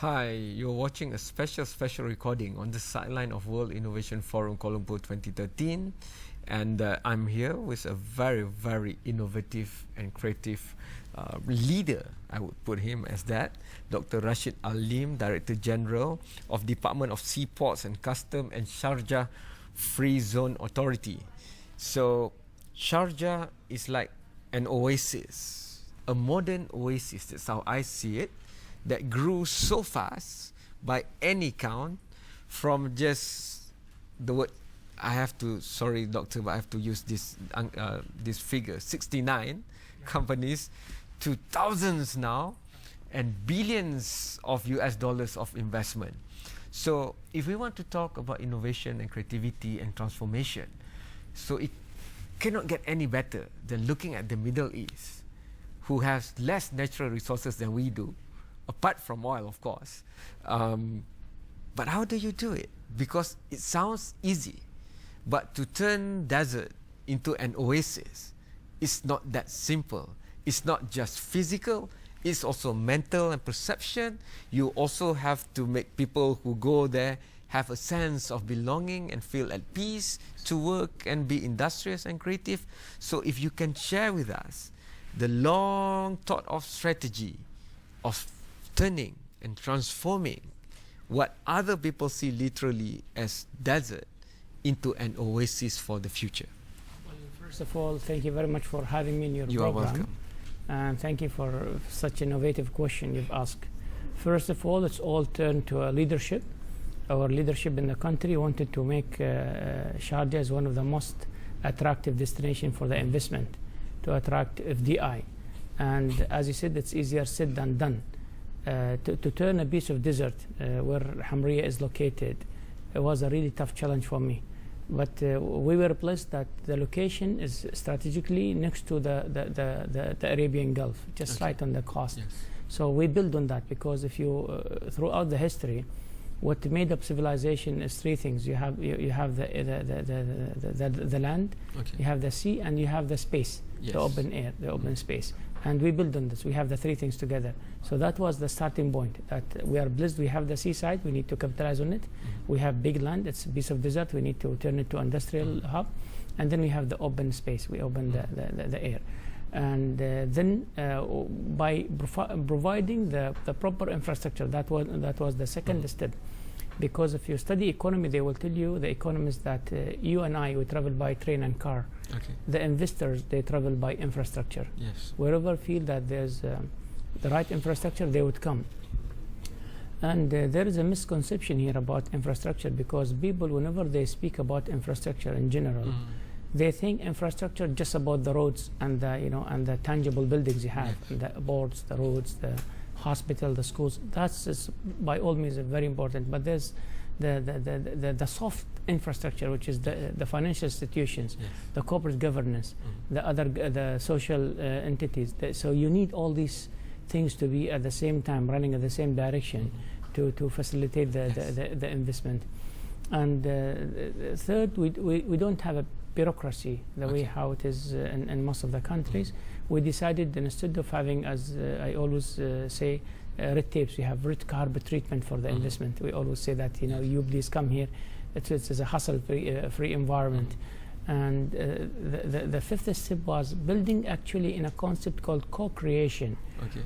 Hi, you're watching a special recording on the sideline of World Innovation Forum Kuala Lumpur 2013, and I'm here with a very innovative and creative leader. I would put him as that, Dr. Rashid Alim, Director General of Department of Seaports and Custom and Sharjah Free Zone Authority. So Sharjah is like an oasis, a modern oasis. That's how I see it, that grew so fast by any count, from just the word, I have to, sorry doctor, but I have to use this figure, 69 companies to thousands now and billions of US dollars of investment. So if we want to talk about innovation and creativity and transformation, so it cannot get any better than looking at the Middle East, who has less natural resources than we do, apart from oil, of course. But how do you do it? Because it sounds easy, but to turn desert into an oasis, it's not that simple. It's not just physical, it's also mental and perception. You also have to make people who go there have a sense of belonging and feel at peace to work and be industrious and creative. So if you can share with us the long thought of strategy of turning and transforming what other people see literally as desert into an oasis for the future. Well, first of all, thank you very much for having me in your program. You are welcome. And thank you for such an innovative question you've asked. First of all, it's all turned to leadership. Our leadership in the country wanted to make Sharjah as one of the most attractive destinations for the investment, to attract FDI. And as you said, it's easier said than done. To turn a piece of desert where Hamriya is located, it was a really tough challenge for me. But we were blessed that the location is strategically next to the Arabian Gulf, just right on the coast. Yes. So we build on that, because if you throughout the history, what made up civilization is three things. You have the land, you have the sea, and you have the space, the open air, the open space. And we build on this. We have the three things together. So that was the starting point, that we are blessed. We have the seaside, we need to capitalize on it. We have big land, it's a piece of desert, we need to turn it to industrial hub. And then we have the open space, we open the air. And then by providing the proper infrastructure, that was the second step. Because if you study economy, they will tell you, the economists, that you and I, we travel by train and car. The investors, they travel by infrastructure. Yes. Wherever feel that there's the right infrastructure, they would come. And there is a misconception here about infrastructure, because people, whenever they speak about infrastructure in general, they think infrastructure just about the roads and the tangible buildings you have, the boards, the roads, the hospital, the schools. That's by all means very important. But there's the soft infrastructure, which is the financial institutions, the corporate governance, the social entities. So you need all these things to be at the same time running in the same direction to facilitate the investment. And third, we don't have a bureaucracy the way how it is in most of the countries. We decided, instead of having, as I always say, red tapes, we have red carpet treatment for the investment. We always say that, you please come here. It's a hassle-free environment. And the fifth step was building actually in a concept called co-creation.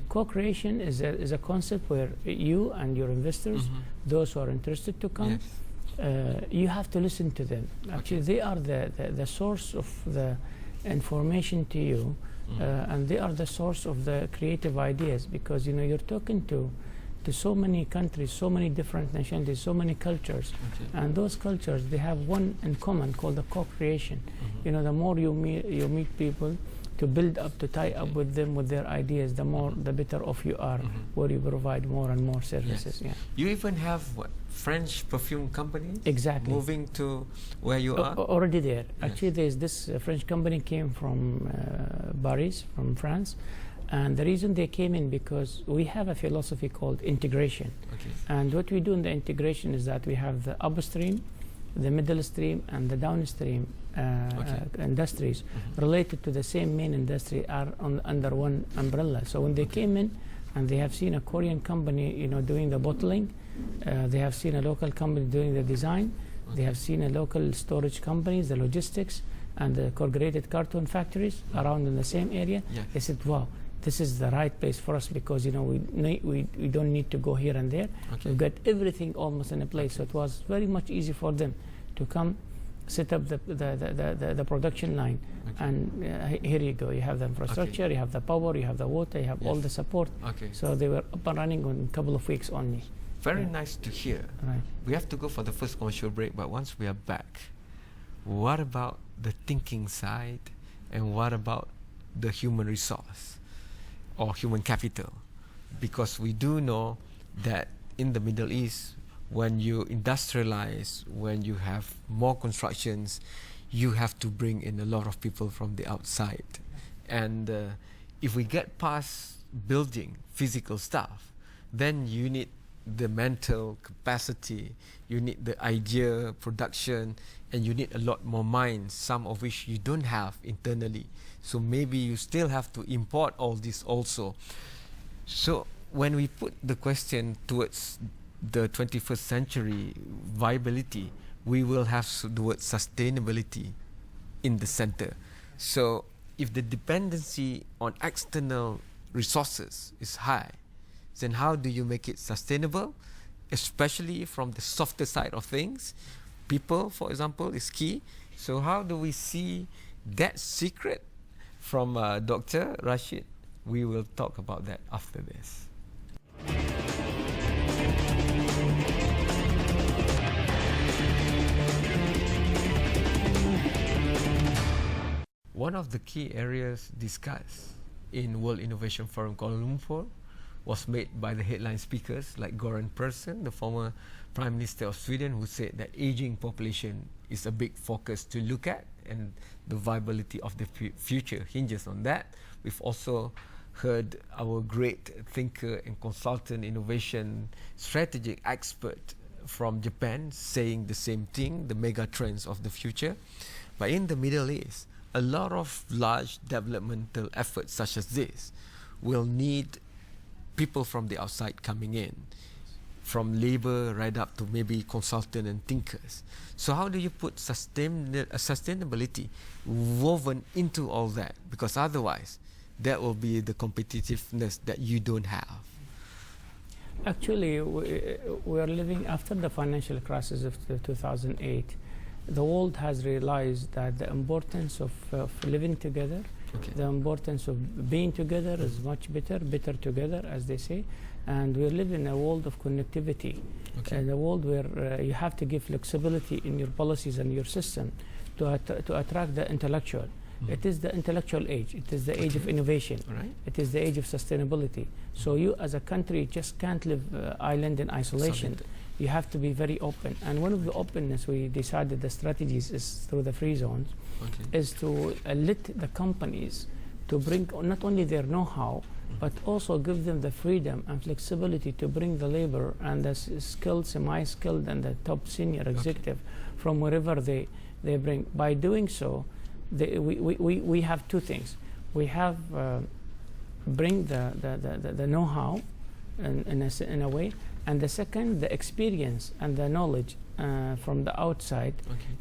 Co-creation is a concept where you and your investors, those who are interested to come, you have to listen to them. Actually, they are the source of the information to you, and they are the source of the creative ideas, because you're talking to so many countries, so many different nationalities, so many cultures, and those cultures, they have one in common called the co-creation. The more you meet people, to build up, to tie up with them, with their ideas, the better off you are, where you provide more and more services. You even have French perfume company moving to where you are? Already there. Actually, there's this French company came from Paris, from France. And the reason they came in, because we have a philosophy called integration. And what we do in the integration is that we have the upstream, the middle stream, and the downstream industries related to the same main industry are under one umbrella. So when they came in, and they have seen a Korean company, doing the bottling. They have seen a local company doing the design. They have seen a local storage companies, the logistics, and the corrugated carton factories around in the same area. They said, wow, this is the right place for us, because we don't need to go here and there. We've got everything almost in a place. So it was very much easy for them to come, set up the production line, and here you go. You have the infrastructure, you have the power, you have the water, you have all the support. So they were up and running in a couple of weeks only. Very nice to hear. Right. We have to go for the first commercial break, but once we are back, what about the thinking side, and what about the human resource or human capital? Because we do know that in the Middle East, when you industrialize, when you have more constructions, you have to bring in a lot of people from the outside. And if we get past building physical stuff, then you need the mental capacity, you need the idea production, and you need a lot more minds, some of which you don't have internally. So maybe you still have to import all this also. So when we put the question towards the 21st century viability, we will have the word sustainability in the center. So if the dependency on external resources is high, then how do you make it sustainable, especially from the softer side of things? People, for example, is key. So how do we see that secret from Dr. Rashid? We will talk about that after this. One of the key areas discussed in World Innovation Forum Kuala Lumpur was made by the headline speakers like Göran Persson, the former Prime Minister of Sweden, who said that aging population is a big focus to look at, and the viability of the future hinges on that. We've also heard our great thinker and consultant, innovation strategic expert from Japan saying the same thing, the mega trends of the future. But in the Middle East, a lot of large developmental efforts such as this will need people from the outside coming in, from labor right up to maybe consultant and thinkers. So how do you put sustainability woven into all that? Because otherwise, that will be the competitiveness that you don't have. Actually, we are living after the financial crisis of 2008. The world has realized that the importance of living together, the importance of being together is much better together, as they say. And we live in a world of connectivity, in a world where you have to give flexibility in your policies and your system to attract the intellectual. It is the intellectual age. It is the age of innovation. It is the age of sustainability. So you as a country just can't live island in isolation. You have to be very open. And one of the openness we decided the strategies is through the free zones, is to let the companies to bring not only their know-how, but also give them the freedom and flexibility to bring the labor and the skilled, semi-skilled, and the top senior executive from wherever they bring. By doing so, we have two things. We have bring the know-how in a way, and the second, the experience and the knowledge from the outside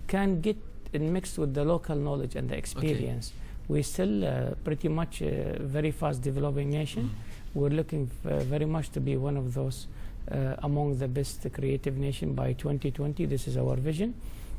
can get mixed with the local knowledge and the experience. We're still pretty much a very fast developing nation. We're looking very much to be one of those among the best creative nation by 2020. This is our vision.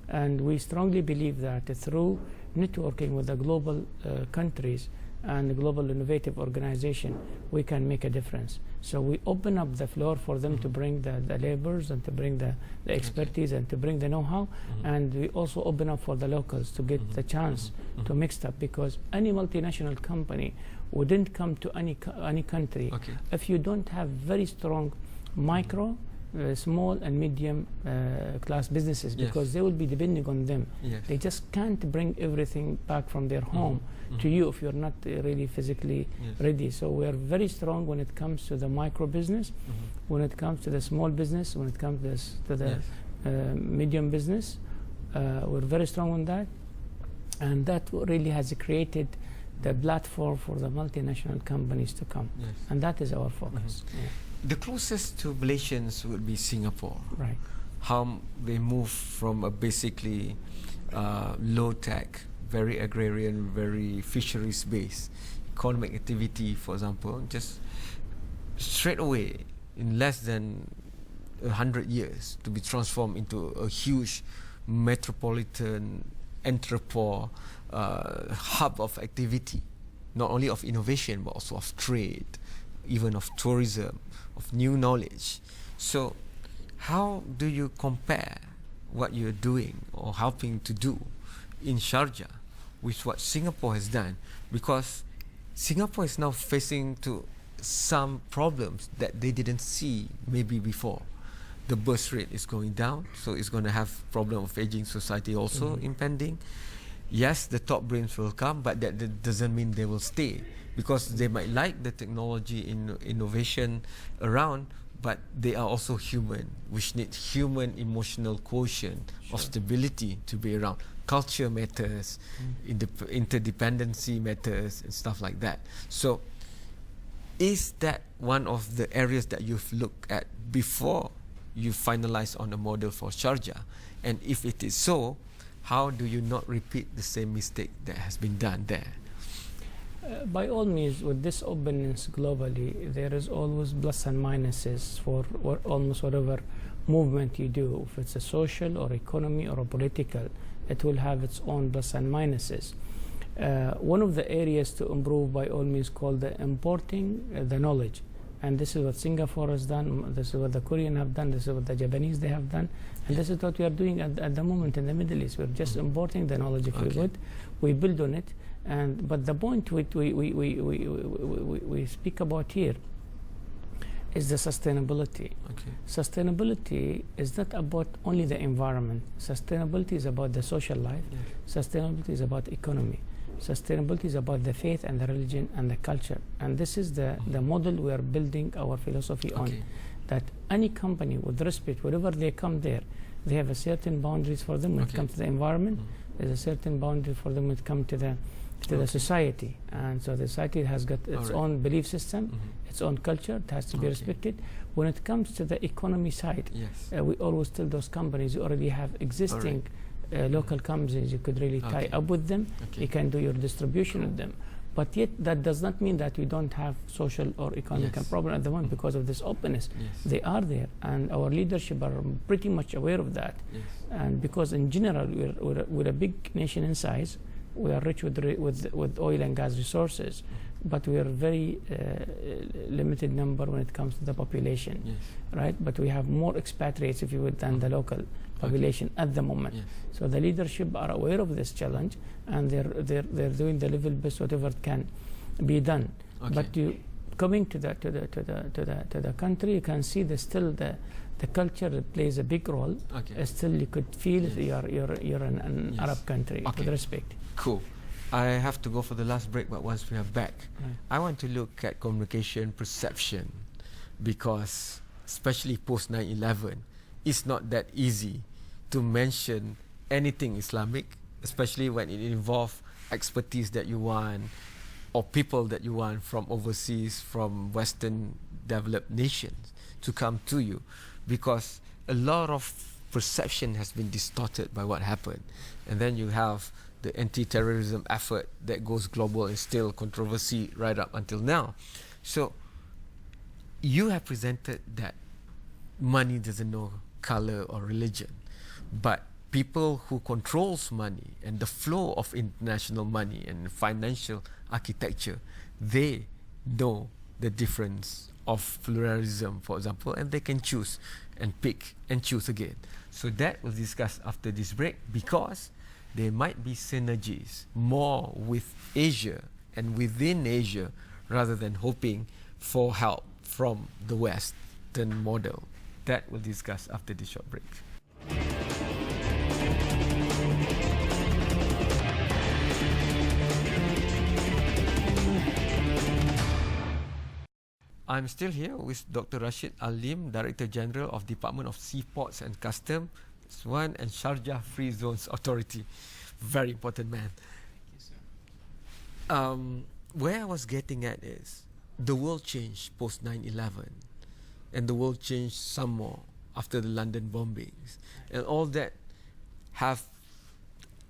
And we strongly believe that through networking with the global countries and the global innovative organization, we can make a difference. So we open up the floor for them to bring the laborers and to bring the expertise and to bring the know-how. And we also open up for the locals to get the chance to mix up, because any multinational company wouldn't come to any country if you don't have very strong micro, small and medium class businesses, because they will be depending on them. They just can't bring everything back from their home to you if you're not really physically ready. So we are very strong when it comes to the micro business, when it comes to the small business, when it comes to the medium business. We're very strong on that, and that really has created the platform for the multinational companies to come. Yes. And that is our focus. The closest to Malaysians would be Singapore. Right. How they move from a basically low tech, very agrarian, very fisheries based economic activity, for example, just straight away in less than 100 years to be transformed into a huge metropolitan entrepreneur hub of activity, not only of innovation but also of trade, even of tourism, of new knowledge. So how do you compare what you're doing or helping to do in Sharjah with what Singapore has done? Because Singapore is now facing to some problems that they didn't see maybe before. The birth rate is going down, so it's going to have problem of aging society also impending. Yes, the top brains will come, but that doesn't mean they will stay, because they might like the technology innovation around, but they are also human, which need human emotional quotient of stability to be around. Culture matters, interdependency matters, and stuff like that. So is that one of the areas that you've looked at before you finalize on a model for Sharjah? And if it is so, how do you not repeat the same mistake that has been done there? By all means, with this openness globally, there is always plus and minuses for almost whatever movement you do. If it's a social or economy or a political, it will have its own plus and minuses. One of the areas to improve, by all means, called the importing the knowledge. And this is what Singapore has done, this is what the Korean have done, this is what the Japanese they have done, and this is what we are doing at the moment in the Middle East. We're just importing the knowledge, if we would. We build on it. But the point we speak about here is the sustainability. Sustainability is not about only the environment. Sustainability is about the social life. Sustainability is about economy. Sustainability is about the faith and the religion and the culture. And this is the model we are building our philosophy on. That any company, with respect, wherever they come there, they have a certain boundaries for them when it comes to the environment. There's a certain boundary for them when it comes to the society. And so the society has got its own belief system, its own culture. It has to be respected. When it comes to the economy side, we always tell those companies you already have existing local companies, you could really tie up with them. You can do your distribution with them. But yet that does not mean that we don't have social or economic problem at the moment because of this openness. They are there, and our leadership are pretty much aware of that. And because in general we're a big nation in size, we are rich with oil and gas resources, but we are very limited number when it comes to the population, right? But we have more expatriates, if you would, than the local population at the moment. So the leadership are aware of this challenge, and they're doing the level best whatever can be done. But coming to the country, you can see still the culture plays a big role. Still, you could feel you're an Arab country with respect. Cool. I have to go for the last break, but once we are back, I want to look at communication perception, because especially post 9/11, it's not that easy to mention anything Islamic, especially when it involves expertise that you want or people that you want from overseas, from Western developed nations to come to you, because a lot of perception has been distorted by what happened. And then you have the anti-terrorism effort that goes global and still controversy right up until now. So you have presented that money doesn't know color or religion, but people who controls money and the flow of international money and financial architecture, they know the difference of pluralism, for example, and they can choose and pick and choose again. So that we'll discuss after this break, because there might be synergies more with Asia and within Asia rather than hoping for help from the Western model. That we'll discuss after this short break. I'm still here with Dr. Rashid Alim, Director General of Department of Seaports and Customs and Sharjah Free Zones Authority. Very important man. Thank you, sir. where I was getting at is the world changed post 9/11, and the world changed some more after the London bombings, and all that have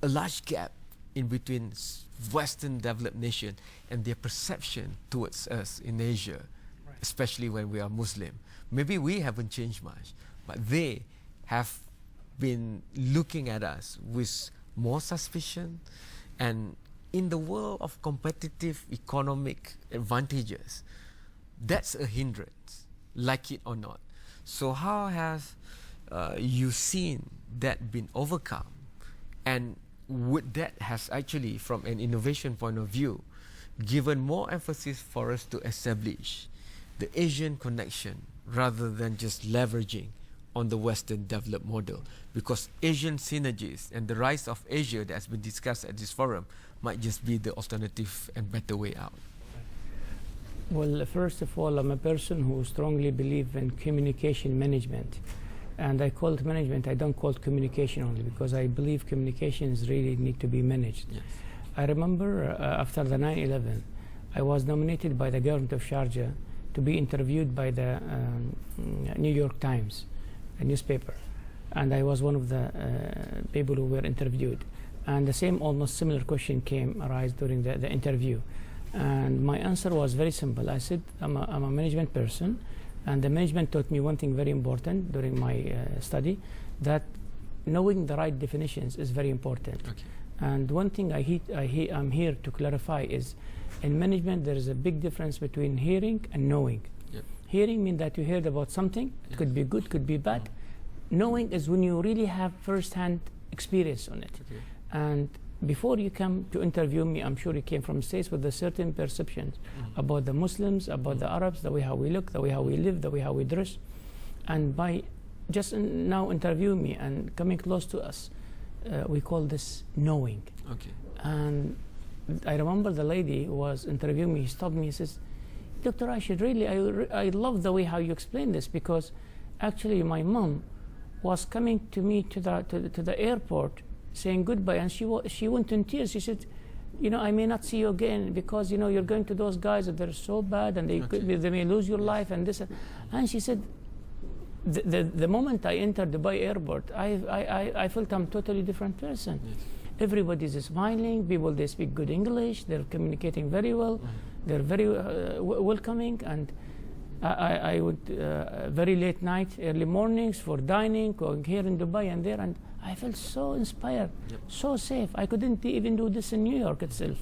a large gap in between Western developed nation and their perception towards us in Asia, especially when we are Muslim. Maybe we haven't changed much, but they have been looking at us with more suspicion. And in the world of competitive economic advantages, that's a hindrance, like it or not. So how has you seen that been overcome? And would that has actually, from an innovation point of view, given more emphasis for us to establish the Asian connection rather than just leveraging on the Western developed model? Because Asian synergies and the rise of Asia that has been discussed at this forum might just be the alternative and better way out. Well, first of all, I'm a person who strongly believes in communication management. And I call it management, I don't call it communication only, because I believe communications really need to be managed. Yes. I remember after the 9/11, I was nominated by the government of Sharjah to be interviewed by the New York Times, a newspaper. And I was one of the people who were interviewed. And the same, almost similar question arise during the interview. And my answer was very simple. I said, I'm a management person. And the management taught me one thing very important during my study, that knowing the right definitions is very important. Okay. And one thing I'm here to clarify is, in management there is a big difference between hearing and knowing. Yep. Hearing means that you heard about something, it could be good, could be bad. Knowing is when you really have first-hand experience on it. Okay. And before you come to interview me, I'm sure you came from states with a certain perceptions about the Muslims, about the Arabs, the way how we look, the way how we live, the way how we dress. And by just now interviewing me and coming close to us, we call this knowing. Okay. And I remember the lady who was interviewing me, he stopped me, he says, Dr. Rashid, really, I love the way how you explain this, because actually my mom was coming to me to the airport saying goodbye, and she went in tears. She said, I may not see you again, because you're going to those guys that they're so bad, and they may lose your life, and this. And she said, the moment I entered Dubai airport, I felt I'm a totally different person. Yes. Everybody's smiling, people, they speak good English, they're communicating very well, they're very welcoming, and I would very late night, early mornings for dining, going here in Dubai and there, and I felt so inspired, so safe. I couldn't even do this in New York itself.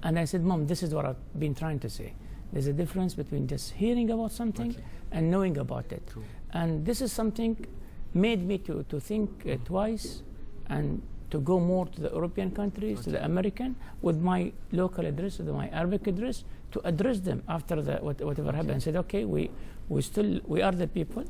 And I said, Mom, this is what I've been trying to say. There's a difference between just hearing about something and knowing about it. True. And this is something made me to think twice and to go more to the European countries, to the American, with my local address, with my Arabic address, to address them after whatever happened. I said, okay, we are the people.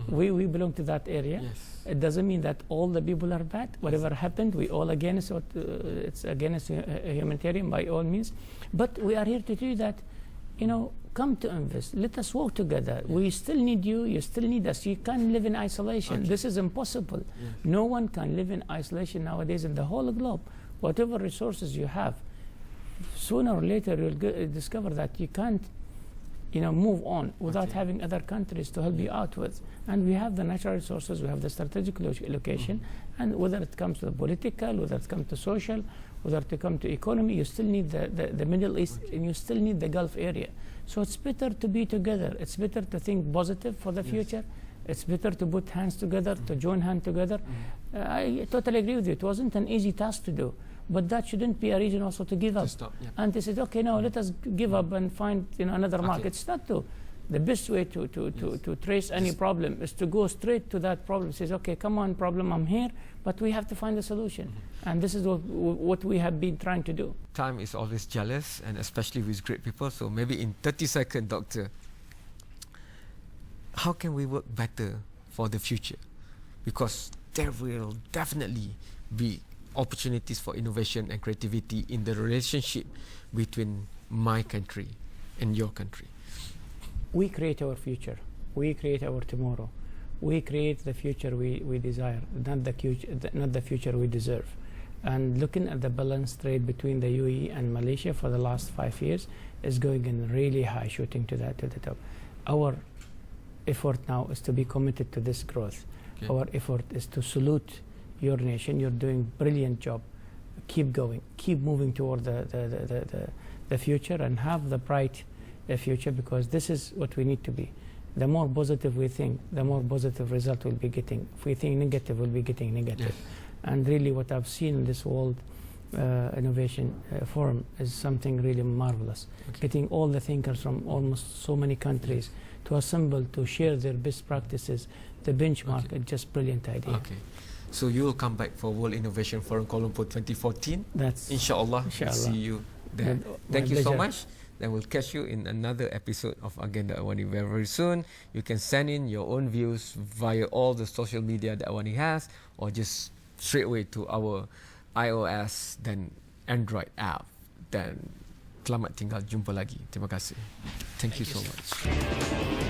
We belong to that area. Yes. It doesn't mean that all the people are bad. Whatever happened, we all against it's against humanitarian by all means. But we are here to do that. Come to invest. Let us work together. We still need you. You still need us. You can't live in isolation. This is impossible. No one can live in isolation nowadays in the whole globe. Whatever resources you have, sooner or later you'll discover that you can't move on without having other countries to help you out with. And we have the natural resources, we have the strategic location, and whether it comes to the political, whether it comes to social, whether it comes to economy, you still need the Middle East, and you still need the Gulf area. So it's better to be together. It's better to think positive for the future. It's better to put hands together, to join hands together. I totally agree with you. It wasn't an easy task to do. But that shouldn't be a reason also to give up. And they said, okay, no, let us give up and find another market. It's not to. The best way to trace any problem is to go straight to that problem. Says, okay, come on, problem, I'm here, but we have to find a solution. And this is what we have been trying to do. Time is always jealous, and especially with great people. So maybe in 30 seconds, Doctor, how can we work better for the future? Because there will definitely be opportunities for innovation and creativity in the relationship between my country and your country. We create our future. We create our tomorrow. We create the future we desire, not the future we deserve. And looking at the balance trade between the UAE and Malaysia for the last 5 years is going in really high, shooting to the top. Our effort now is to be committed to this growth. Okay. Our effort is to salute your nation. You're doing brilliant job. Keep going. Keep moving toward the future and have the bright future, because this is what we need to be. The more positive we think, the more positive result we'll be getting. If we think negative, we'll be getting negative. Yeah. And really what I've seen in this World Innovation Forum is something really marvelous. Okay. Getting all the thinkers from almost so many countries to assemble, to share their best practices, the benchmark, okay. It's just brilliant idea. Okay. So you will come back for World Innovation Forum Kuala Lumpur 2014. That's Inshallah. We'll see you there. Thank you pleasure. so much. Then we'll catch you in another episode of Agenda Awani very, very soon. You can send in your own views via all the social media that Awani has, or just straight away to our iOS dan Android app. Dan selamat tinggal, jumpa lagi. Terima kasih. Thank you so much.